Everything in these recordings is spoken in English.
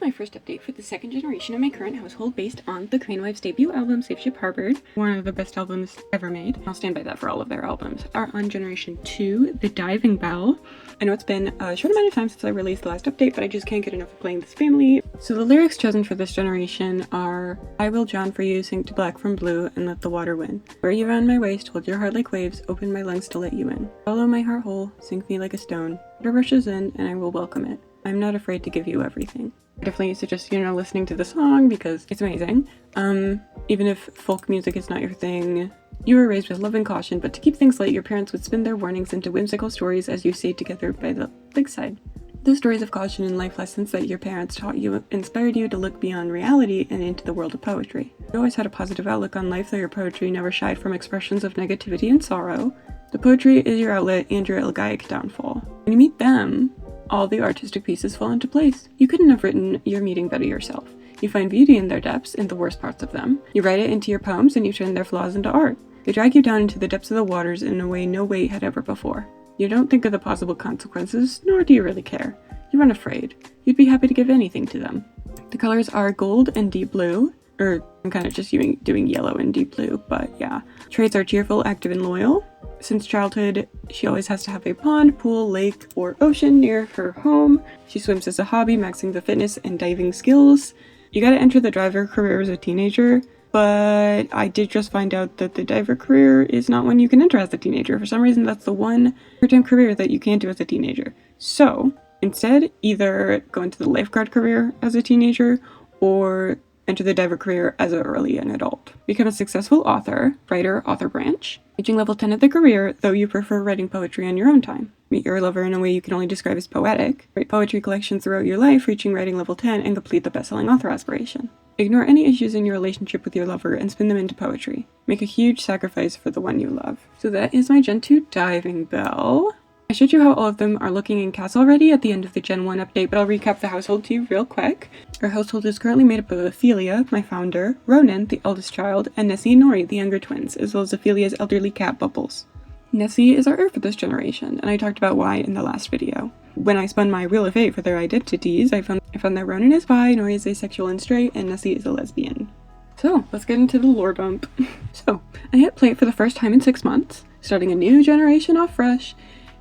my first update for the second generation of my current household based on the Cranewives' debut album, Safe Ship Harbored, one of the best albums ever made. I'll stand by that for all of their albums. Are on Generation 2, The Diving Bell. I know it's been a short amount of time since I released the last update, but I just can't get enough of playing this family. So the lyrics chosen for this generation are, I will drown for you, sink to black from blue, and let the water win. Wear you round my waist, hold your heart like waves, open my lungs to let you in. Follow my heart whole, sink me like a stone. Water rushes in, and I will welcome it. I'm not afraid to give you everything. I definitely suggest, listening to the song because it's amazing. Even if folk music is not your thing, you were raised with love and caution, but to keep things light, your parents would spin their warnings into whimsical stories as you stayed together by the lakeside. Those stories of caution and life lessons that your parents taught you inspired you to look beyond reality and into the world of poetry. You always had a positive outlook on life, though your poetry never shied from expressions of negativity and sorrow. The poetry is your outlet and your elegiac downfall. When you meet them, all the artistic pieces fall into place. You couldn't have written your meeting better yourself. You find beauty in their depths, in the worst parts of them. You write it into your poems and you turn their flaws into art. They drag you down into the depths of the waters in a way no weight had ever before. You don't think of the possible consequences, nor do you really care. You aren't afraid. You'd be happy to give anything to them. The colors are gold and deep blue, or I'm kind of just doing yellow and deep blue, but yeah. Traits are cheerful, active, and loyal. Since childhood, she always has to have a pond, pool, lake, or ocean near her home. She swims as a hobby, maxing the fitness and diving skills. You gotta enter the diver career as a teenager, but I did just find out that the diver career is not one you can enter as a teenager. For some reason, that's the one part-time career that you can't do as a teenager. So, instead, either go into the lifeguard career as a teenager, or enter the diver career as an early an adult. Become a successful author, writer, author branch. Reaching level 10 of the career, though you prefer writing poetry on your own time. Meet your lover in a way you can only describe as poetic. Write poetry collections throughout your life, reaching writing level 10, and complete the best-selling author aspiration. Ignore any issues in your relationship with your lover and spin them into poetry. Make a huge sacrifice for the one you love. So that is my Gen 2 Diving Bell. I showed you how all of them are looking in CAS already at the end of the Gen 1 update, but I'll recap the household to you real quick. Our household is currently made up of Ophelia, my founder, Ronan, the eldest child, and Nessie and Nori, the younger twins, as well as Ophelia's elderly cat, Bubbles. Nessie is our heir for this generation, and I talked about why in the last video. When I spun my Wheel of Fate for their identities, I found that Ronan is bi, Nori is asexual and straight, and Nessie is a lesbian. So, let's get into the lore dump. So, I hit play for the first time in 6 months, starting a new generation off fresh,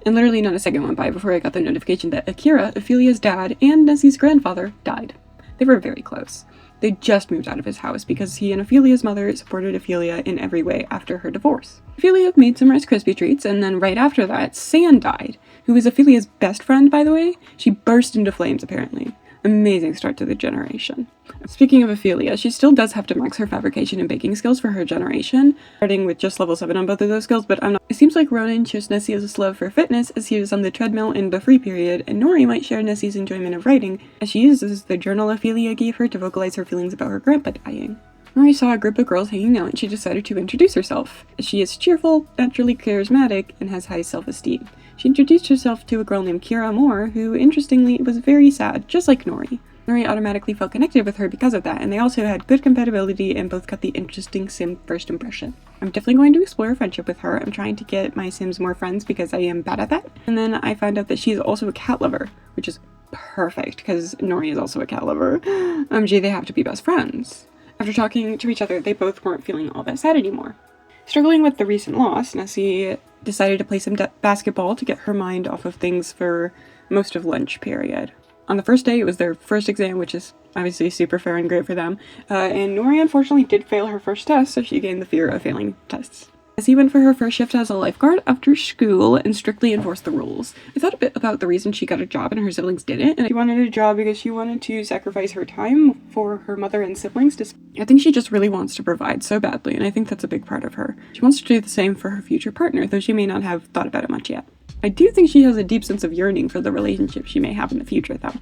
and literally not a second went by before I got the notification that Akira, Ophelia's dad, and Nessie's grandfather died. They were very close. They just moved out of his house because he and Ophelia's mother supported Ophelia in every way after her divorce. Ophelia made some Rice Krispie treats, and then right after that, San died, who was Ophelia's best friend, by the way. She burst into flames, apparently. Amazing start to the generation. Speaking of Ophelia, she still does have to max her fabrication and baking skills for her generation, starting with just level 7 on both of those skills, but It seems like Ronan chose Nessie as a love for fitness as he was on the treadmill in the free period, and Nori might share Nessie's enjoyment of writing, as she uses the journal Ophelia gave her to vocalize her feelings about her grandpa dying. Nori saw a group of girls hanging out and she decided to introduce herself, as she is cheerful, naturally charismatic, and has high self-esteem. She introduced herself to a girl named Kira Moore, who, interestingly, was very sad, just like Nori. Nori automatically felt connected with her because of that, and they also had good compatibility and both got the interesting sim first impression. I'm definitely going to explore a friendship with her. I'm trying to get my sims more friends because I am bad at that. And then I found out that she's also a cat lover, which is perfect because Nori is also a cat lover. Gee, they have to be best friends. After talking to each other, they both weren't feeling all that sad anymore. Struggling with the recent loss, Nessie decided to play some basketball to get her mind off of things for most of lunch period. On the first day, it was their first exam, which is obviously super fair and great for them, and Nori unfortunately did fail her first test, so she gained the fear of failing tests. Nessie went for her first shift as a lifeguard after school and strictly enforced the rules. I thought a bit about the reason she got a job and her siblings didn't, and she wanted a job because she wanted to sacrifice her time for her mother and siblings. I think she just really wants to provide so badly, and I think that's a big part of her. She wants to do the same for her future partner, though she may not have thought about it much yet. I do think she has a deep sense of yearning for the relationship she may have in the future, though.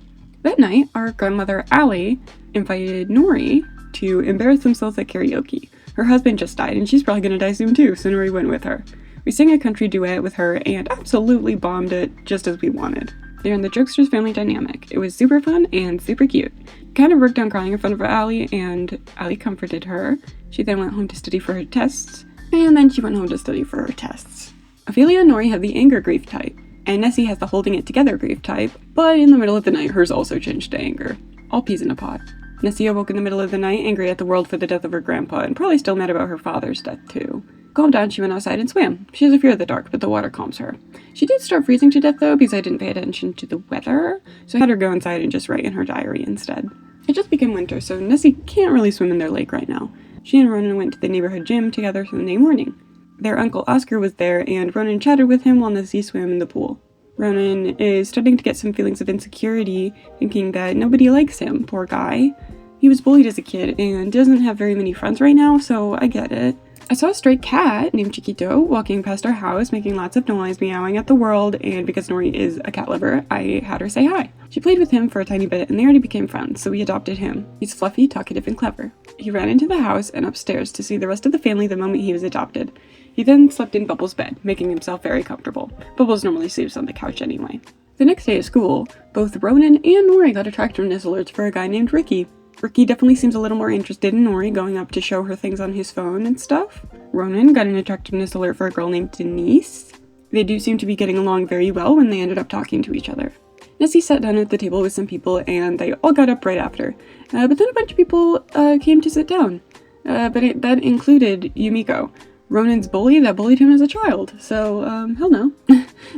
That night, our grandmother, Allie, invited Nori to embarrass themselves at karaoke. Her husband just died, and she's probably gonna die soon too, so Nori went with her. We sang a country duet with her, and absolutely bombed it just as we wanted. They're in the Jokesters family dynamic. It was super fun and super cute. Kind of broke down crying in front of Allie, and Allie comforted her. She then went home to study for her tests, and then she went home to study for her tests. Ophelia and Nori have the anger grief type, and Nessie has the holding it together grief type, but in the middle of the night hers also changed to anger. all peas in a pod. Nessie awoke in the middle of the night, angry at the world for the death of her grandpa, and probably still mad about her father's death too. Calmed down, she went outside and swam. She has a fear of the dark, but the water calms her. She did start freezing to death though, because I didn't pay attention to the weather, so I had her go inside and just write in her diary instead. It just became winter, so Nessie can't really swim in their lake right now. She and Ronan went to the neighborhood gym together Sunday morning. Their uncle Oscar was there, and Ronan chatted with him while Nessie swam in the pool. Ronan is starting to get some feelings of insecurity, thinking that nobody likes him, poor guy. He was bullied as a kid and doesn't have very many friends right now, so I get it. I saw a stray cat named Chiquito walking past our house, making lots of noise, meowing at the world, and because Nori is a cat lover, I had her say hi. She played with him for a tiny bit, and they already became friends, so we adopted him. He's fluffy, talkative, and clever. He ran into the house and upstairs to see the rest of the family the moment he was adopted. He then slept in Bubbles' bed, making himself very comfortable. Bubbles normally sleeps on the couch anyway. The next day at school, both Ronan and Nori got attractiveness alerts for a guy named Ricky. Ricky definitely seems a little more interested in Nori, going up to show her things on his phone and stuff. Ronan got an attractiveness alert for a girl named Denise. They do seem to be getting along very well when they ended up talking to each other. Nessie sat down at the table with some people and they all got up right after. But then a bunch of people came to sit down. That included Yumiko, Ronan's bully that bullied him as a child. So, hell no.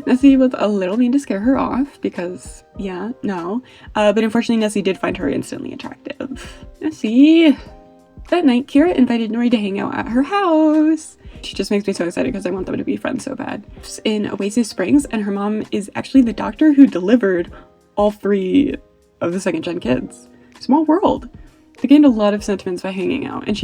Nessie was a little mean to scare her off because, yeah, no. But unfortunately, Nessie did find her instantly attractive. Nessie! That night, Kira invited Nori to hang out at her house. She just makes me so excited because I want them to be friends so bad. She's in Oasis Springs, and her mom is actually the doctor who delivered all 3 of the second-gen kids. Small world. They gained a lot of sentiments by hanging out, and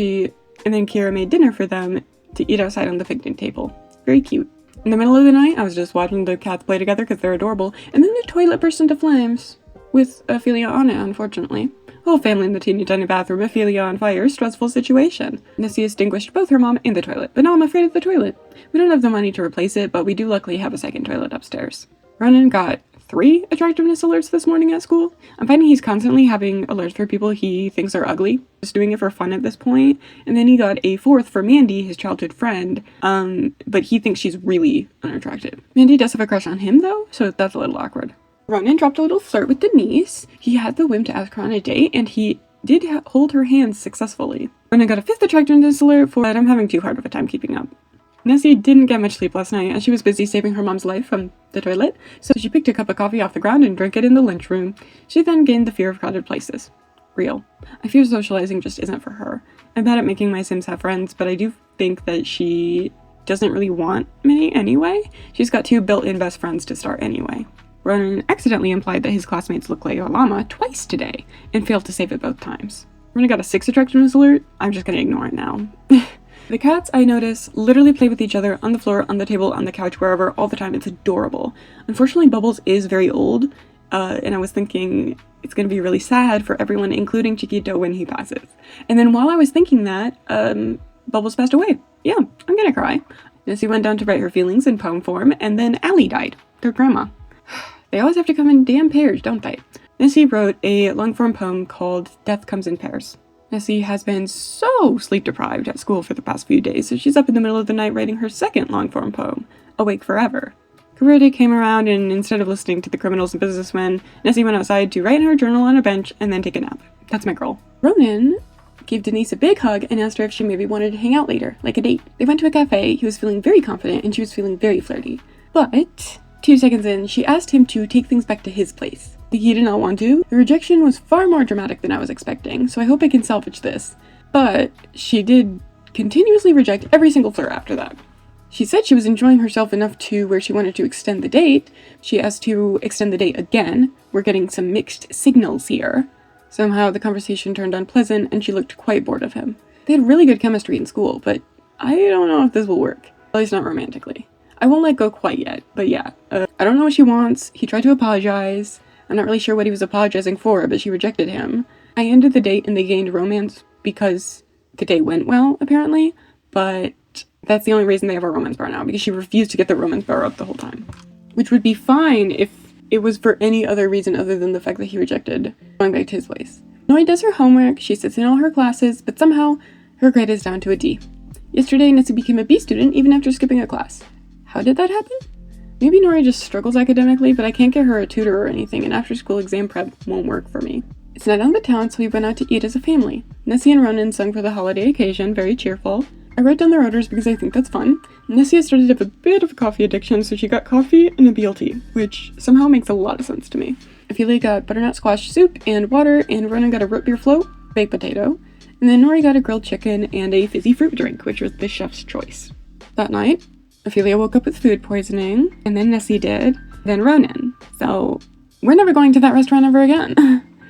then Kira made dinner for them to eat outside on the picnic table. Very cute. In the middle of the night, I was just watching the cats play together because they're adorable, and then the toilet burst into flames. With Ophelia on it, unfortunately. Whole family in the teeny tiny bathroom, Ophelia on fire, stressful situation. Nessie extinguished both her mom and the toilet, but now I'm afraid of the toilet. We don't have the money to replace it, but we do luckily have a second toilet upstairs. Ronan got 3 attractiveness alerts this morning at school. I'm finding he's constantly having alerts for people he thinks are ugly, just doing it for fun at this point. And then he got a 4th for Mandy, his childhood friend, but he thinks she's really unattractive. Mandy does have a crush on him though, so that's a little awkward. Ronan dropped a little flirt with Denise. He had the whim to ask her on a date, and he did hold her hands successfully. Ronan got a 5th attractiveness alert for that I'm having too hard of a time keeping up. Nessie didn't get much sleep last night, and she was busy saving her mom's life from the toilet, so she picked a cup of coffee off the ground and drank it in the lunchroom. She then gained the fear of crowded places. Real. I fear socializing just isn't for her. I'm bad at making my Sims have friends, but I do think that she doesn't really want many anyway. She's got 2 built-in best friends to start anyway. Ronan accidentally implied that his classmates look like a llama twice today, and failed to save it both times. Ronan got a 6 attractiveness alert. I'm just gonna ignore it now. The cats, I notice, literally play with each other on the floor, on the table, on the couch, wherever, all the time. It's adorable. Unfortunately, Bubbles is very old, and I was thinking it's gonna be really sad for everyone, including Chiquito, when he passes. And then while I was thinking that, Bubbles passed away. Yeah, I'm gonna cry. Nessie went down to write her feelings in poem form, and then Allie died, their grandma. They always have to come in damn pairs, don't they? Nessie wrote a long-form poem called Death Comes in Pairs. Nessie has been so sleep-deprived at school for the past few days, so she's up in the middle of the night writing her second long-form poem, Awake Forever. Chromatic came around, and instead of listening to the criminals and businessmen, Nessie went outside to write in her journal on a bench and then take a nap. That's my girl. Ronan gave Denise a big hug and asked her if she maybe wanted to hang out later, like a date. They went to a cafe, he was feeling very confident, and she was feeling very flirty. But 2 seconds in, she asked him to take things back to his place. He did not want to. The rejection was far more dramatic than I was expecting, so I hope I can salvage this. But she did continuously reject every single flirt after that. She said she was enjoying herself enough to where she wanted to extend the date. She asked to extend the date again. We're getting some mixed signals here. Somehow the conversation turned unpleasant and she looked quite bored of him. They had really good chemistry in school, but I don't know if this will work. At least not romantically. I won't let go quite yet, but yeah. I don't know what she wants. He tried to apologize. I'm not really sure what he was apologizing for, but she rejected him. I ended the date and they gained romance because the date went well, apparently, but that's the only reason they have a romance bar now, because she refused to get the romance bar up the whole time. Which would be fine if it was for any other reason other than the fact that he rejected going back to his place. Noi does her homework, she sits in all her classes, but somehow her grade is down to a D. Yesterday, Nessie became a B student even after skipping a class. How did that happen? Maybe Nori just struggles academically, but I can't get her a tutor or anything, and after-school exam prep won't work for me. It's night on the town, so we went out to eat as a family. Nessie and Ronan sung for the holiday occasion, very cheerful. I wrote down their orders because I think that's fun. Nessie has started to have a bit of a coffee addiction, so she got coffee and a BLT, which somehow makes a lot of sense to me. Ophelia got butternut squash soup and water, and Ronan got a root beer float, baked potato. And then Nori got a grilled chicken and a fizzy fruit drink, which was the chef's choice. That night, Ophelia woke up with food poisoning, and then Nessie did, then Ronan. So, we're never going to that restaurant ever again.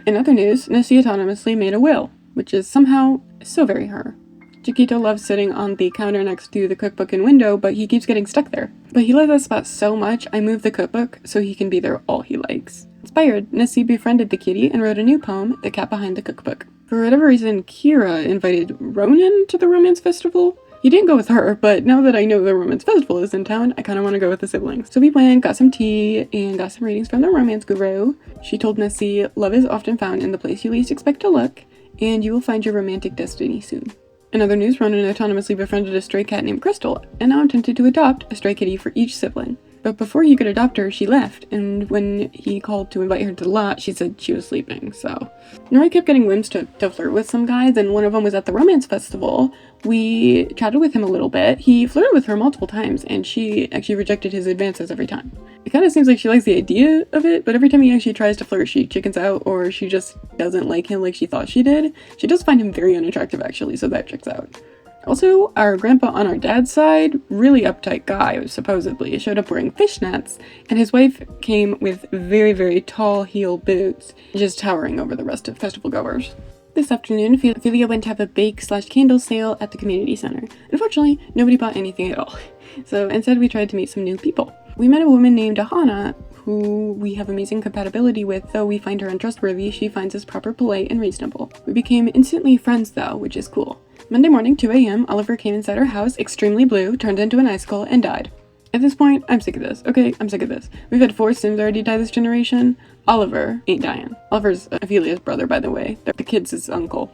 In other news, Nessie autonomously made a will, which is somehow so very her. Chiquito loves sitting on the counter next to the cookbook and window, but he keeps getting stuck there. But he loves that spot so much, I moved the cookbook so he can be there all he likes. Inspired, Nessie befriended the kitty and wrote a new poem, The Cat Behind the Cookbook. For whatever reason, Kira invited Ronan to the romance festival. He didn't go with her, but now that I know the romance festival is in town, I kind of want to go with the siblings. So we went, got some tea, and got some readings from the romance guru. She told Nessie, love is often found in the place you least expect to look, and you will find your romantic destiny soon. In other news, Ronan autonomously befriended a stray cat named Crystal, and now attempted to adopt a stray kitty for each sibling. But before he could adopt her, she left, and when he called to invite her to the lot, she said she was sleeping, so. Nori kept getting whims to flirt with some guys, and one of them was at the romance festival. We chatted with him a little bit. He flirted with her multiple times, and she actually rejected his advances every time. It kind of seems like she likes the idea of it, but every time he actually tries to flirt, she chickens out, or she just doesn't like him like she thought she did. She does find him very unattractive, actually, so that checks out. Also, our grandpa on our dad's side, really uptight guy, supposedly, showed up wearing fishnets, and his wife came with very, very tall heel boots, just towering over the rest of festival goers. This afternoon, Ophelia went to have a bake/candle sale at the community center. Unfortunately, nobody bought anything at all, so instead we tried to meet some new people. We met a woman named Ahana, who we have amazing compatibility with. Though we find her untrustworthy, she finds us proper, polite, and reasonable. We became instantly friends though, which is cool. Monday morning, 2 a.m., Oliver came inside our house, extremely blue, turned into an icicle, and died. At this point, I'm sick of this. Okay, I'm sick of this. We've had 4 Sims already die this generation. Oliver ain't dying. Oliver's Ophelia's brother, by the way. The kid's uncle.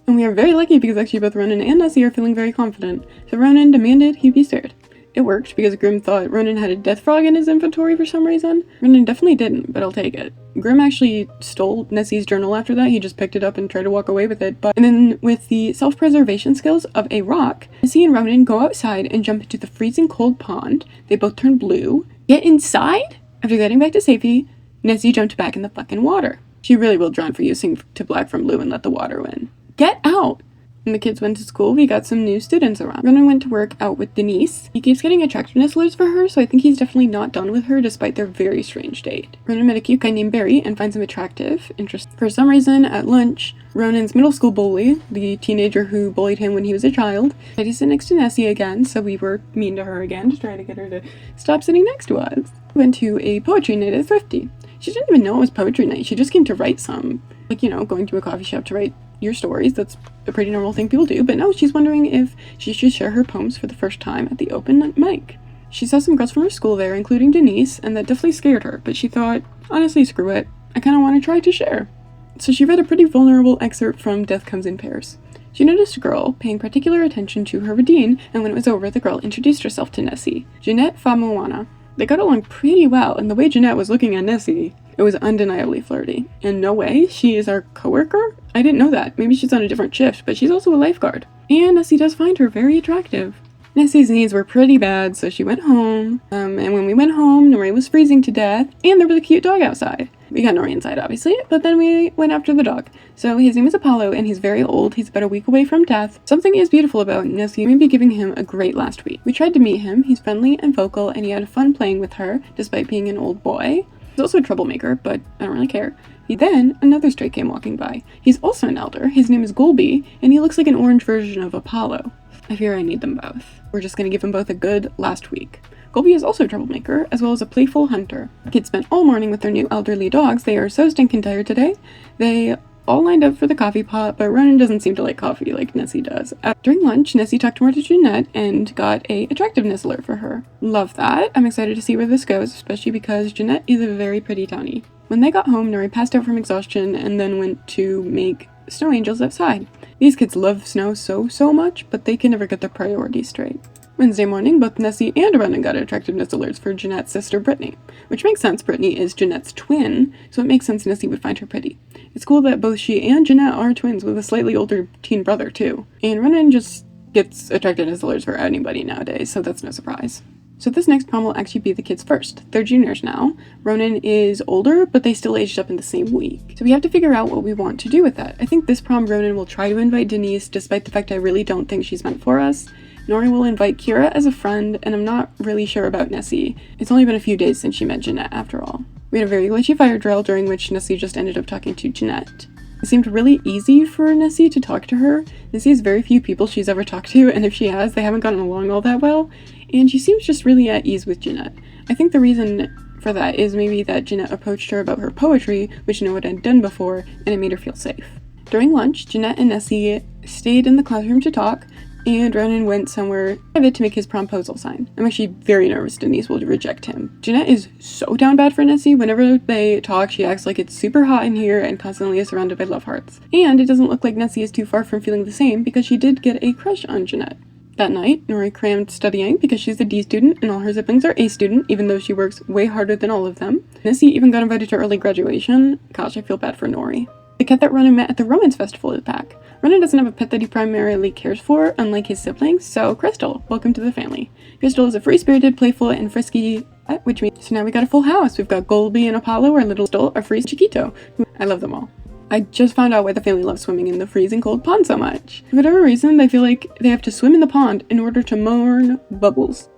And we are very lucky because actually both Ronan and Nessie are feeling very confident. So Ronan demanded he be spared. It worked because Grim thought Ronan had a death frog in his inventory for some reason. Ronan definitely didn't, but I'll take it. Grim actually stole Nessie's journal after that. He just picked it up and tried to walk away with it. And then with the self-preservation skills of a rock, Nessie and Ronan go outside and jump into the freezing cold pond. They both turn blue. Get inside? After getting back to safety, Nessie jumped back in the fucking water. She really will drown for you. Sing to black from blue and let the water win. Get out! When the kids went to school, we got some new students around. Ronan went to work out with Denise. He keeps getting attractiveness alerts for her, so I think he's definitely not done with her despite their very strange date. Ronan met a cute guy named Barry and finds him attractive. For some reason, at lunch, Ronan's middle school bully, the teenager who bullied him when he was a child, tried to sit next to Nessie again, so we were mean to her again to try to get her to stop sitting next to us. We went to a poetry night at Thrifty. She didn't even know it was poetry night. She just came to write some. Like, you know, going to a coffee shop to write your stories. That's a pretty normal thing people do. But no, she's wondering if she should share her poems for the first time at the open mic. She saw some girls from her school there, including Denise, and that definitely scared her. But she thought, honestly, screw it. I kind of want to try to share. So she read a pretty vulnerable excerpt from Death Comes in Pairs. She noticed a girl paying particular attention to her routine, and when it was over, the girl introduced herself to Nessie. Jeanette Famuana. They got along pretty well, and the way Jeanette was looking at Nessie, it was undeniably flirty. And no way, she is our coworker? I didn't know that. Maybe she's on a different shift, but she's also a lifeguard. And Nessie does find her very attractive. Nessie's needs were pretty bad, so she went home. And when we went home, Nori was freezing to death, and there was a cute dog outside. We got Nori inside, obviously, but then we went after the dog. So his name is Apollo, and he's very old. He's about a week away from death. Something is beautiful about Nessie, maybe giving him a great last week. We tried to meet him. He's friendly and vocal, and he had fun playing with her, despite being an old boy. He's also a troublemaker, but I don't really care. Then another stray came walking by. He's also an elder. His name is Golby, and he looks like an orange version of Apollo. I fear I need them both. We're just gonna give them both a good last week. Golby is also a troublemaker, as well as a playful hunter. The kids spent all morning with their new elderly dogs. They are so stinking tired today. They all lined up for the coffee pot, but Ronan doesn't seem to like coffee like Nessie does. During lunch, Nessie talked more to Jeanette and got a attractiveness alert for her. Love that. I'm excited to see where this goes, especially because Jeanette is a very pretty townie. When they got home, Nori passed out from exhaustion and then went to make snow angels outside. These kids love snow so much, but they can never get their priorities straight. Wednesday morning, both Nessie and Ronan got attractiveness alerts for Jeanette's sister Brittany, which makes sense. Brittany is Jeanette's twin, so it makes sense Nessie would find her pretty. It's cool that both she and Jeanette are twins with a slightly older teen brother too. And Ronan just gets attractiveness alerts for anybody nowadays, so that's no surprise. So this next prom will actually be the kids' first. They're juniors now. Ronan is older, but they still aged up in the same week. So we have to figure out what we want to do with that. I think this prom Ronan will try to invite Denise, despite the fact I really don't think she's meant for us. Nori will invite Kira as a friend, and I'm not really sure about Nessie. It's only been a few days since she met Jeanette, after all. We had a very glitchy fire drill during which Nessie just ended up talking to Jeanette. It seemed really easy for Nessie to talk to her. Nessie has very few people she's ever talked to, and if she has, they haven't gotten along all that well, and she seems just really at ease with Jeanette. I think the reason for that is maybe that Jeanette approached her about her poetry, which no one had done before, and it made her feel safe. During lunch, Jeanette and Nessie stayed in the classroom to talk, and Ronan went somewhere private to make his promposal sign. I'm actually very nervous Denise will reject him. Jeanette is so down bad for Nessie. Whenever they talk, she acts like it's super hot in here and constantly is surrounded by love hearts. And it doesn't look like Nessie is too far from feeling the same because she did get a crush on Jeanette. That night, Nori crammed studying because she's a D student and all her siblings are A student, even though she works way harder than all of them. Nessie even got invited to early graduation. Gosh, I feel bad for Nori. The cat that Ronan met at the Romance Festival is back. Ronan doesn't have a pet that he primarily cares for, unlike his siblings, so Crystal, welcome to the family. Crystal is a free-spirited, playful, and frisky pet, which means so now we got a full house. We've got Golby and Apollo, our little Crystal, our free Chiquito. I love them all. I just found out why the family loves swimming in the freezing cold pond so much. For whatever reason, they feel like they have to swim in the pond in order to mourn Bubbles.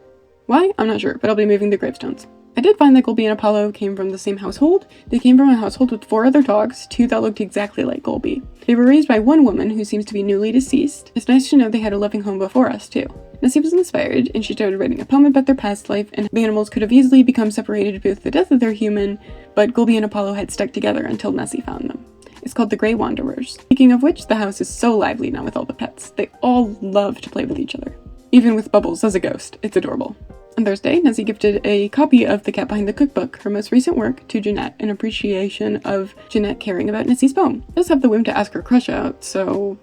Why? I'm not sure, but I'll be moving the gravestones. I did find that Golby and Apollo came from the same household. They came from a household with 4 other dogs, 2 that looked exactly like Golby. They were raised by one woman who seems to be newly deceased. It's nice to know they had a loving home before us, too. Nessie was inspired, and she started writing a poem about their past life, and the animals could have easily become separated with the death of their human, but Golby and Apollo had stuck together until Nessie found them. It's called The Grey Wanderers. Speaking of which, the house is so lively now with all the pets. They all love to play with each other. Even with Bubbles as a ghost. It's adorable. On Thursday, Nessie gifted a copy of The Cat Behind the Cookbook, her most recent work, to Jeanette in appreciation of Jeanette caring about Nessie's poem. She does have the whim to ask her crush out, so...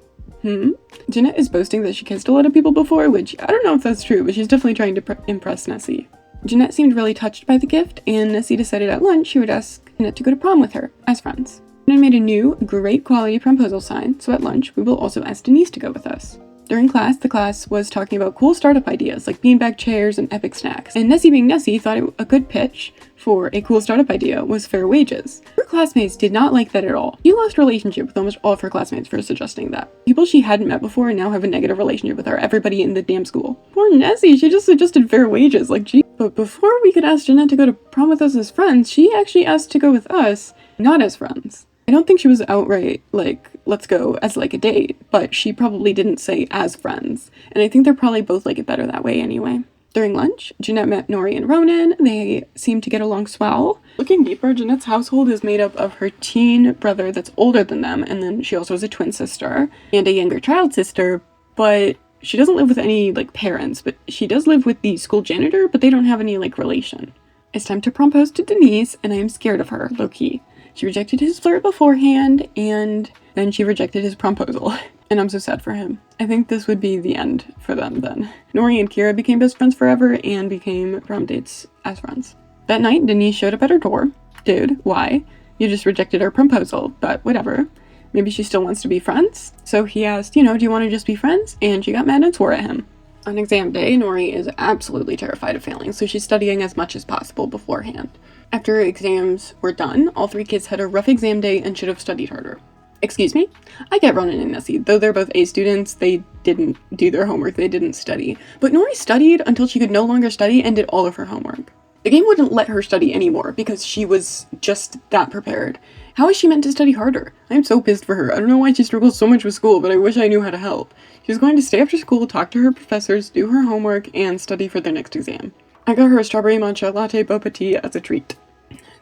Jeanette is boasting that she kissed a lot of people before, which I don't know if that's true, but she's definitely trying to impress Nessie. Jeanette seemed really touched by the gift, and Nessie decided at lunch she would ask Jeanette to go to prom with her, as friends. Jeanette made a new, great quality promposal sign, so at lunch we will also ask Denise to go with us. During class, the class was talking about cool startup ideas like beanbag chairs and epic snacks, and Nessie being Nessie thought a good pitch for a cool startup idea was fair wages. Her classmates did not like that at all. She lost relationship with almost all of her classmates for suggesting that. People she hadn't met before now have a negative relationship with her, everybody in the damn school. Poor Nessie, she just suggested fair wages, like gee. But before we could ask Jeanette to go to prom with us as friends, she actually asked to go with us, not as friends. I don't think she was outright like, let's go as like a date, but she probably didn't say as friends. And I think they're probably both like it better that way anyway. During lunch, Jeanette met Nori and Ronan. They seemed to get along swell. Looking deeper, Jeanette's household is made up of her teen brother that's older than them, and then she also has a twin sister and a younger child sister, but she doesn't live with any like parents, but she does live with the school janitor, but they don't have any like relation. It's time to propose to Denise, and I am scared of her, low-key. She rejected his flirt beforehand, and then she rejected his promposal. And I'm so sad for him. I think this would be the end for them then. Nori and Kira became best friends forever and became prom dates as friends. That night, Denise showed up at her door. Dude, why? You just rejected her promposal, but whatever. Maybe she still wants to be friends? So he asked, do you want to just be friends? And she got mad and swore at him. On exam day, Nori is absolutely terrified of failing, so she's studying as much as possible beforehand. After exams were done, all 3 kids had a rough exam day and should have studied harder. Excuse me? I get Ronan and Nessie. Though they're both A students, they didn't do their homework, they didn't study. But Nori studied until she could no longer study and did all of her homework. The game wouldn't let her study anymore because she was just that prepared. How is she meant to study harder? I am so pissed for her. I don't know why she struggles so much with school, but I wish I knew how to help. She's going to stay after school, talk to her professors, do her homework, and study for their next exam. I got her a strawberry matcha latte boba tea as a treat.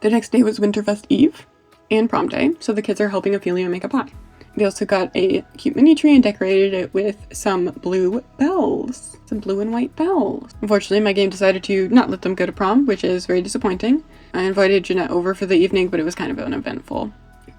The next day was Winterfest Eve and prom day, so the kids are helping Ophelia make a pie. They also got a cute mini tree and decorated it with some blue bells. Some blue and white bells. Unfortunately, my game decided to not let them go to prom, which is very disappointing. I invited Jeanette over for the evening, but it was kind of uneventful.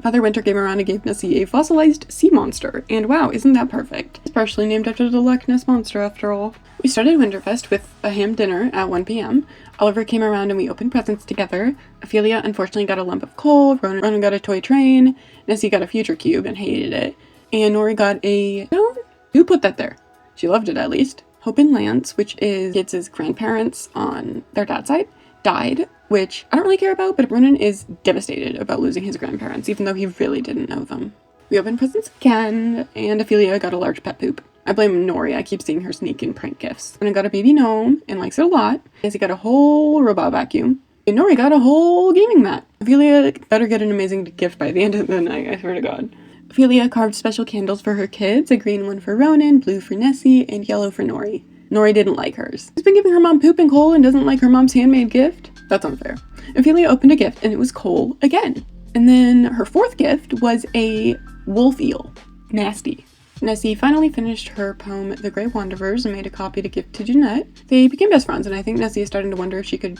Father Winter came around and gave Nessie a fossilized sea monster, and wow, isn't that perfect? It's partially named after the Loch Ness Monster after all. We started Winterfest with a ham dinner at 1 p.m. Oliver came around and we opened presents together. Ophelia unfortunately got a lump of coal, Ronan got a toy train, Nessie got a future cube and hated it, and Nori got a... No? Who put that there? She loved it at least. Hope and Lance, which is kids' grandparents on their dad's side, died, which I don't really care about, but Ronan is devastated about losing his grandparents, even though he really didn't know them. We opened presents again, and Ophelia got a large pet poop. I blame Nori, I keep seeing her sneak in prank gifts. Ronan got a baby gnome, and likes it a lot. Nancy got a whole robot vacuum, and Nori got a whole gaming mat. Ophelia better get an amazing gift by the end of the night, I swear to God. Ophelia carved special candles for her kids, a green one for Ronan, blue for Nessie, and yellow for Nori. Nori didn't like hers. She's been giving her mom poop and coal and doesn't like her mom's handmade gift? That's unfair. Ophelia opened a gift and it was coal again. And then her fourth gift was a wolf eel. Nasty. Nessie finally finished her poem, The Grey Wanderers, and made a copy to give to Jeanette. They became best friends, and I think Nessie is starting to wonder if she could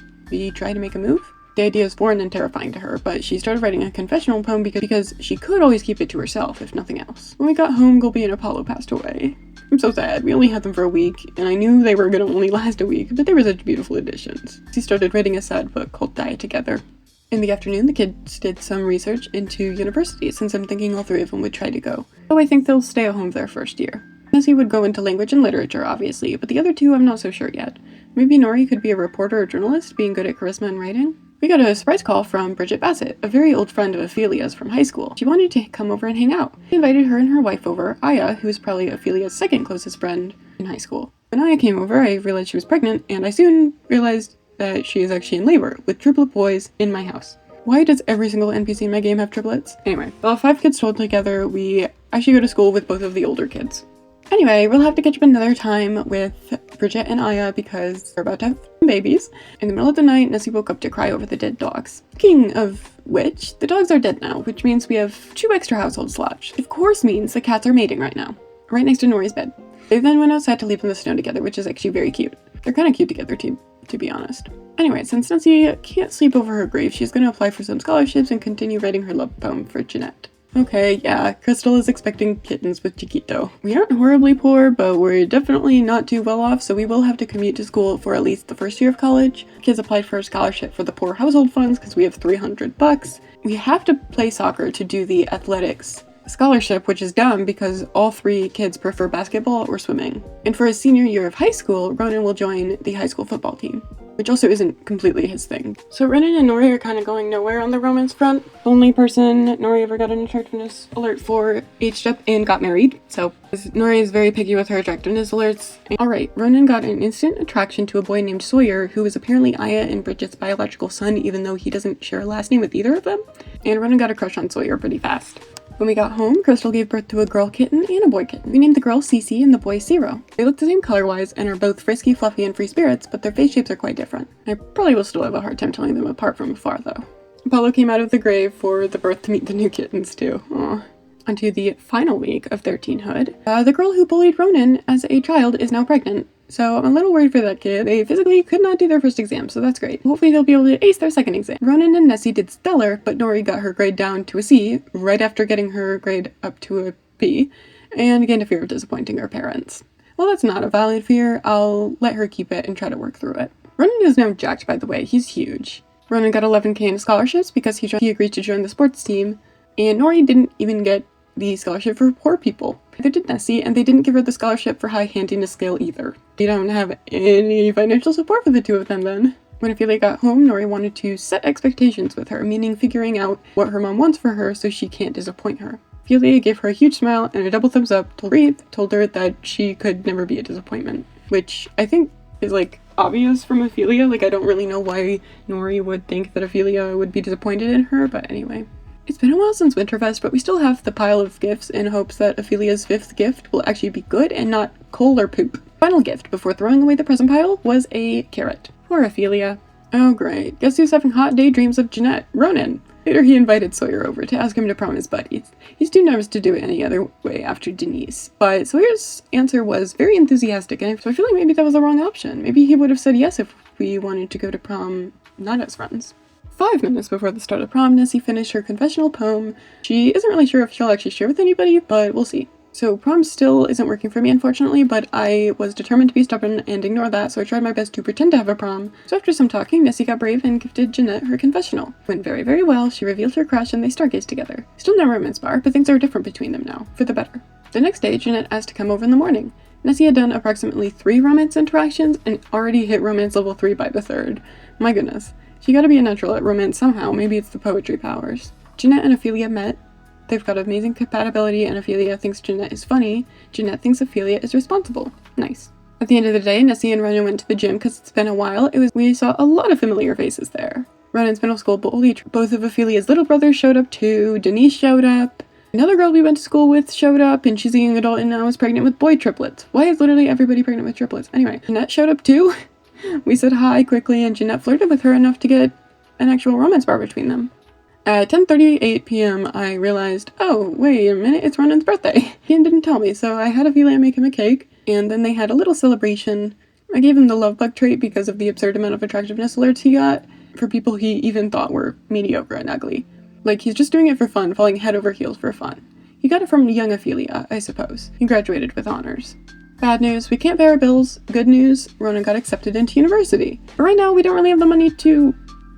try to make a move. The idea is foreign and terrifying to her, but she started writing a confessional poem because she could always keep it to herself, if nothing else. When we got home, Gulby and Apollo passed away. I'm so sad. We only had them for a week, and I knew they were going to only last a week, but they were such beautiful additions. She started writing a sad book called Die Together. In the afternoon, the kids did some research into university, since I'm thinking all three of them would try to go. So I think they'll stay at home their first year. Nessie would go into language and literature, obviously, but the other two I'm not so sure yet. Maybe Nori could be a reporter or journalist, being good at charisma and writing. We got a surprise call from Bridget Bassett, a very old friend of Ophelia's from high school. She wanted to come over and hang out. We invited her and her wife over, Aya, who was probably Ophelia's second closest friend in high school. When Aya came over, I realized she was pregnant, and I soon realized that she is actually in labor, with triplet boys in my house. Why does every single NPC in my game have triplets? Anyway, well, 5 kids told together, we actually go to school with both of the older kids. Anyway, we'll have to catch up another time with Bridget and Aya because they're about to have babies. In the middle of the night, Nessie woke up to cry over the dead dogs. Speaking of which, the dogs are dead now, which means we have 2 extra household slots. Of course means the cats are mating right now, right next to Nori's bed. They then went outside to leap in the snow together, which is actually very cute. They're kind of cute together, to be honest. Anyway, since Nessie can't sleep over her grave, she's going to apply for some scholarships and continue writing her love poem for Jeanette. Okay, yeah, Crystal is expecting kittens with Chiquito. We aren't horribly poor, but we're definitely not too well off, so we will have to commute to school for at least the first year of college. Kids applied for a scholarship for the poor household funds because we have $300. We have to play soccer to do the athletics scholarship, which is dumb because all 3 kids prefer basketball or swimming. And for his senior year of high school, Ronan will join the high school football team, which also isn't completely his thing. So Ronan and Nori are kind of going nowhere on the romance front. The only person Nori ever got an attractiveness alert for aged up and got married, so Nori is very picky with her attractiveness alerts. Alright, Ronan got an instant attraction to a boy named Sawyer, who is apparently Aya and Bridget's biological son, even though he doesn't share a last name with either of them. And Ronan got a crush on Sawyer pretty fast. When we got home, Crystal gave birth to a girl kitten and a boy kitten. We named the girl Cece and the boy Zero. They look the same color-wise and are both frisky, fluffy, and free spirits, but their face shapes are quite different. I probably will still have a hard time telling them apart from afar, though. Apollo came out of the grave for the birth to meet the new kittens, too. Aww. Onto the final week of 13hood. The girl who bullied Ronan as a child is now pregnant. So I'm a little worried for that kid. They physically could not do their first exam, so that's great. Hopefully they'll be able to ace their second exam. Ronan and Nessie did stellar, but Nori got her grade down to a C right after getting her grade up to a B, and gained a fear of disappointing her parents. Well, that's not a valid fear. I'll let her keep it and try to work through it. Ronan is now jacked, by the way. He's huge. Ronan got 11K in scholarships because he agreed to join the sports team, and Nori didn't even get the scholarship for poor people. Neither did Nessie, and they didn't give her the scholarship for high handiness skill either. We don't have any financial support for the 2 of them then. When Ophelia got home, Nori wanted to set expectations with her, meaning figuring out what her mom wants for her so she can't disappoint her. Ophelia gave her a huge smile and a double thumbs up, told her that she could never be a disappointment, which I think is obvious from Ophelia. I don't really know why Nori would think that Ophelia would be disappointed in her, but anyway. It's been a while since Winterfest, but we still have the pile of gifts in hopes that Ophelia's 5th gift will actually be good and not coal or poop. Final gift before throwing away the present pile was a carrot. Poor Ophelia. Oh great, guess who's having hot daydreams of Jeanette? Ronan. Later he invited Sawyer over to ask him to prom his buddies. He's too nervous to do it any other way after Denise, but Sawyer's answer was very enthusiastic, and so I feel like maybe that was the wrong option. Maybe he would have said yes if we wanted to go to prom not as friends. 5 minutes before the start of prom, Nessie finished her confessional poem. She isn't really sure if she'll actually share with anybody, but we'll see. So prom still isn't working for me, unfortunately, but I was determined to be stubborn and ignore that, so I tried my best to pretend to have a prom. So after some talking, Nessie got brave and gifted Jeanette her confessional. Went very, very well. She revealed her crush and they stargazed together. Still no romance bar, but things are different between them now, for the better. The next day, Jeanette asked to come over in the morning. Nessie had done approximately 3 romance interactions and already hit romance level 3 by the 3rd. My goodness. She gotta be a natural at romance somehow, maybe it's the poetry powers. Jeanette and Ophelia met. They've got amazing compatibility, and Ophelia thinks Jeanette is funny. Jeanette thinks Ophelia is responsible. Nice. At the end of the day, Nessie and Ronan went to the gym because it's been a while. We saw a lot of familiar faces there. Ronan's middle school bully, both of Ophelia's little brothers showed up too. Denise showed up. Another girl we went to school with showed up, and she's a young adult and now is pregnant with boy triplets. Why is literally everybody pregnant with triplets? Anyway, Jeanette showed up too. We said hi quickly, and Jeanette flirted with her enough to get an actual romance bar between them. At 10:38 p.m. I realized, oh, wait a minute, it's Ronan's birthday. Ian didn't tell me, so I had Ophelia make him a cake, and then they had a little celebration. I gave him the love bug trait because of the absurd amount of attractiveness alerts he got for people he even thought were mediocre and ugly. Like, he's just doing it for fun, falling head over heels for fun. He got it from young Ophelia, I suppose. He graduated with honors. Bad news, we can't pay our bills. Good news, Ronan got accepted into university. But right now, we don't really have the money to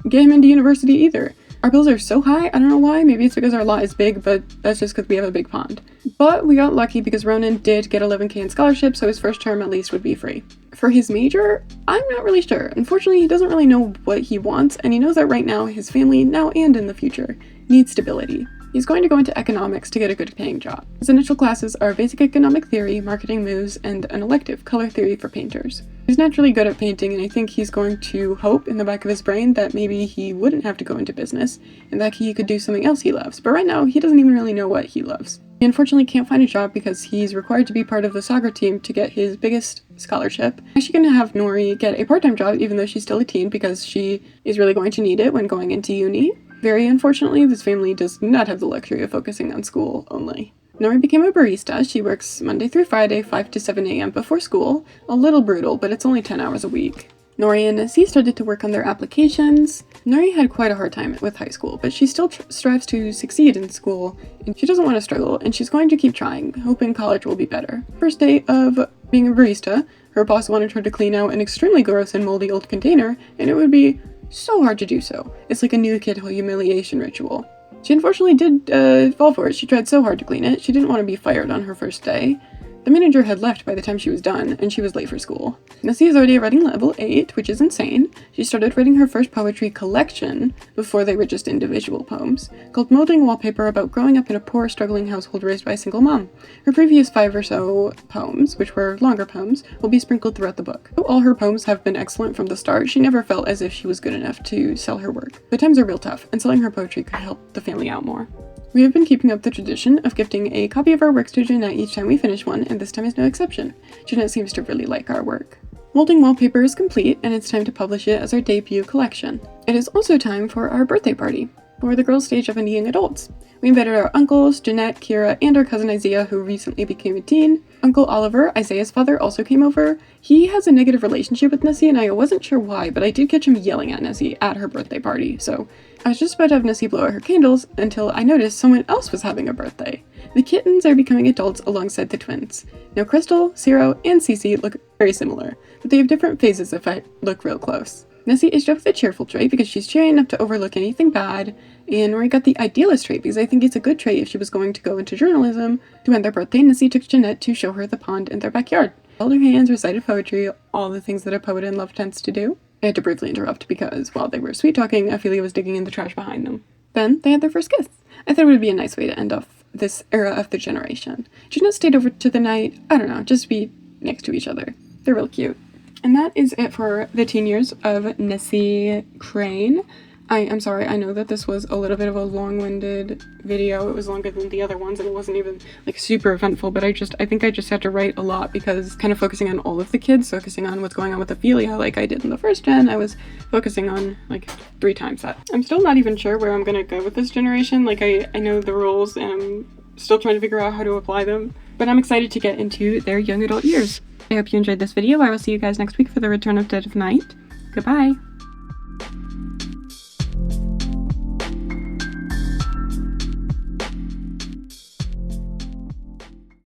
get him into university either. Our bills are so high, I don't know why, maybe it's because our lot is big, but that's just because we have a big pond. But we got lucky because Ronan did get 11K in scholarship, so his first term at least would be free. For his major, I'm not really sure. Unfortunately, he doesn't really know what he wants, and he knows that right now his family, now and in the future, needs stability. He's going to go into economics to get a good paying job. His initial classes are basic economic theory, marketing moves, and an elective, color theory for painters. He's naturally good at painting, and I think he's going to hope in the back of his brain that maybe he wouldn't have to go into business, and that he could do something else he loves. But right now, he doesn't even really know what he loves. He unfortunately can't find a job because he's required to be part of the soccer team to get his biggest scholarship. Actually going to have Nori get a part-time job even though she's still a teen because she is really going to need it when going into uni. Very unfortunately, this family does not have the luxury of focusing on school only. Nori became a barista. She works Monday through Friday, 5 to 7 a.m. before school. A little brutal, but it's only 10 hours a week. Nori and Nessie started to work on their applications. Nori had quite a hard time with high school, but she still strives to succeed in school, and she doesn't want to struggle, and she's going to keep trying, hoping college will be better. First day of being a barista, her boss wanted her to clean out an extremely gross and moldy old container, and it would be so hard to do so. It's like a new kid humiliation ritual. She unfortunately did fall for it. She tried so hard to clean it. She didn't want to be fired on her first day. The manager had left by the time she was done, and she was late for school. Nessie is already writing level 8, which is insane. She started writing her first poetry collection before they were just individual poems, called Molding Wallpaper, about growing up in a poor, struggling household raised by a single mom. Her previous 5 or so poems, which were longer poems, will be sprinkled throughout the book. Though all her poems have been excellent from the start, she never felt as if she was good enough to sell her work. The times are real tough, and selling her poetry could help the family out more. We have been keeping up the tradition of gifting a copy of our works to Jeanette each time we finish one, and this time is no exception. Jeanette seems to really like our work. Molding Wallpaper is complete, and it's time to publish it as our debut collection. It is also time for our birthday party, for the girls' stage of young adults. We invited our uncles, Jeanette, Kira, and our cousin Isaiah, who recently became a teen. Uncle Oliver, Isaiah's father, also came over. He has a negative relationship with Nessie, and I wasn't sure why, but I did catch him yelling at Nessie at her birthday party, so I was just about to have Nessie blow out her candles until I noticed someone else was having a birthday. The kittens are becoming adults alongside the twins. Now Crystal, Ciro, and Cece look very similar, but they have different phases if I look real close. Nessie is just with a cheerful trait because she's cheery enough to overlook anything bad, and Nori got the idealist trait because I think it's a good trait if she was going to go into journalism. To end their birthday, Nessie took Jeanette to show her the pond in their backyard. Held her hands, recited poetry, all the things that a poet in love tends to do. I had to briefly interrupt because while they were sweet-talking, Ophelia was digging in the trash behind them. Then they had their first kiss. I thought it would be a nice way to end off this era of the generation. Jeanette stayed over to the night, I don't know, just be next to each other. They're real cute. And that is it for the teen years of Nessie Crane. I am sorry, I know that this was a little bit of a long-winded video. It was longer than the other ones and it wasn't even like super eventful, but I think I just had to write a lot because kind of focusing on all of the kids, focusing on what's going on with Ophelia like I did in the first gen, I was focusing on like 3 times that. I'm still not even sure where I'm gonna go with this generation. Like I know the rules and I'm still trying to figure out how to apply them, but I'm excited to get into their young adult years. I hope you enjoyed this video. I will see you guys next week for the return of Dead of Night. Goodbye!